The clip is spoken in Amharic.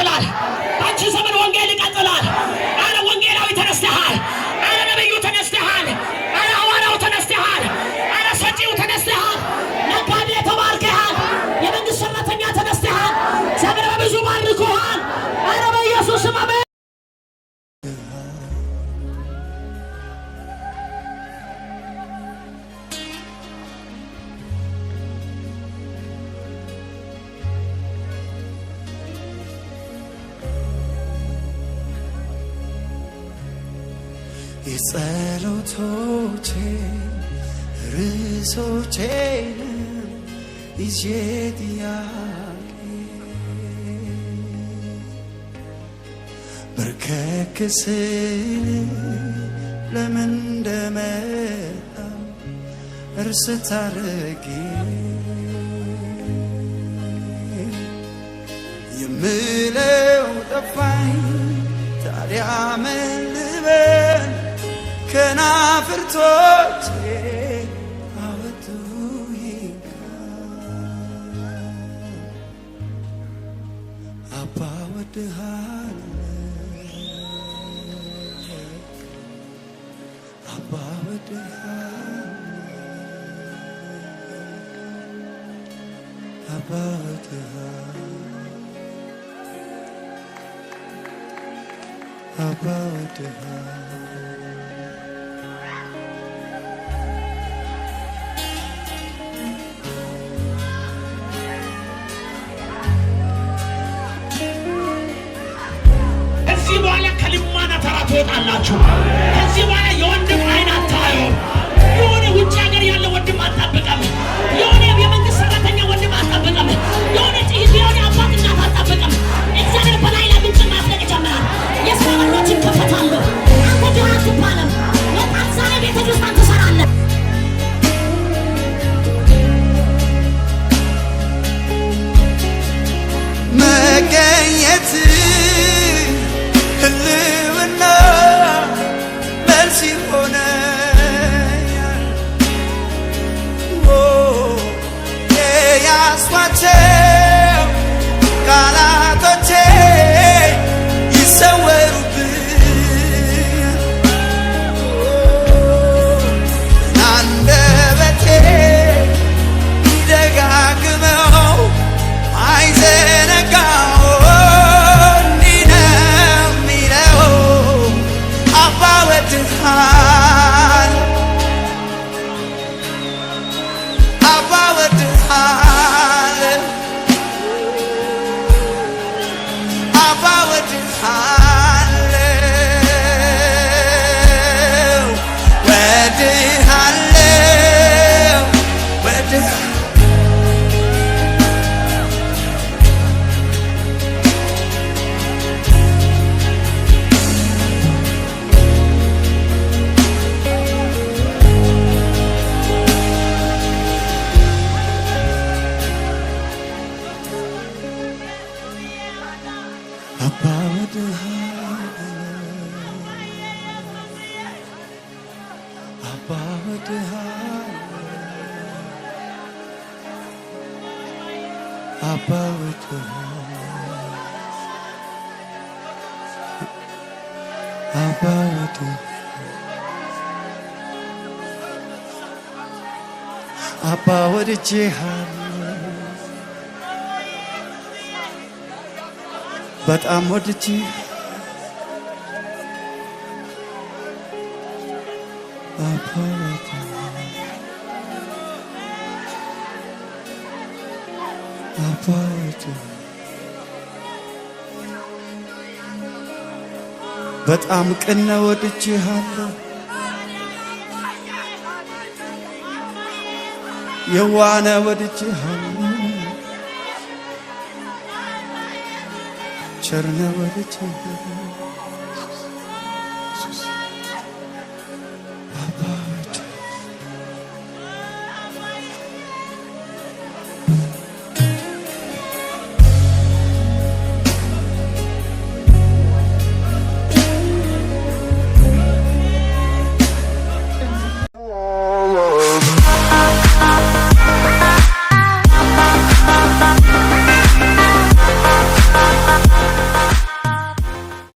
ይቀጥላል። አንቺ ዘመን ወንጌል ይቀጥላል። አረ ወንጌላዊ ተነስተሃል። አረ ነብዩ ተነስተሃል። አረ ሐዋርያው ተነስተሃል። አረ ሰጪው ተነስተሃል። ነጋዴ ተባርከሃል። የመንግስት ሰራተኛ ተነስተሃል። ዘመን በብዙ ባርኮሃል። አረ በኢየሱስ ስም አሜን። የጸሎቶቼ ርዕሶቼ ይዤ ጥያቄ በርከክ ስል ለምን እንደመጣሁ እርስ ታረጌ የምለው ጠፋኝ ታዲያ ምን ልበል ከናፍርቶቼ አወጡኝ አባ ወድሃለሁ አባ ወድሃለሁ አባ ወድሃለሁ አባ ወድሃለሁ ትወጣላችሁ። ከዚህ በኋላ የወንድም አይን አታዩም። የሆነ ውጭ ሀገር ያለ ወንድም አጣበቀም። የሆነ የመንግስት ሰራተኛ ወንድም አጣበቀም። የሆነ ጥይት የሆነ አባት እናት አጣበቀም። እግዚአብሔር በላይ ላይ ምንጭ ማፍለቅ ጀመራል። የሰው በሮች ይከፈታሉ። አንተ ድሃ አትባልም። ወጣት ዛሬ ቤተክርስቲያን ትሰራለህ። መገኘት ህልውና መልስ ሆነኛል። የያዝኳቸው ቃላቶቼ ይሰወሩብኛል። አንደበቴ ደጋግመው አይዘነጋው አባ ወድጄሃለሁ በጣም ወድጄ አባ በጣም ቅን ወድጄሃለሁ የዋነ ወድጄሃለሁ ቸርነ ወድጄሃለሁ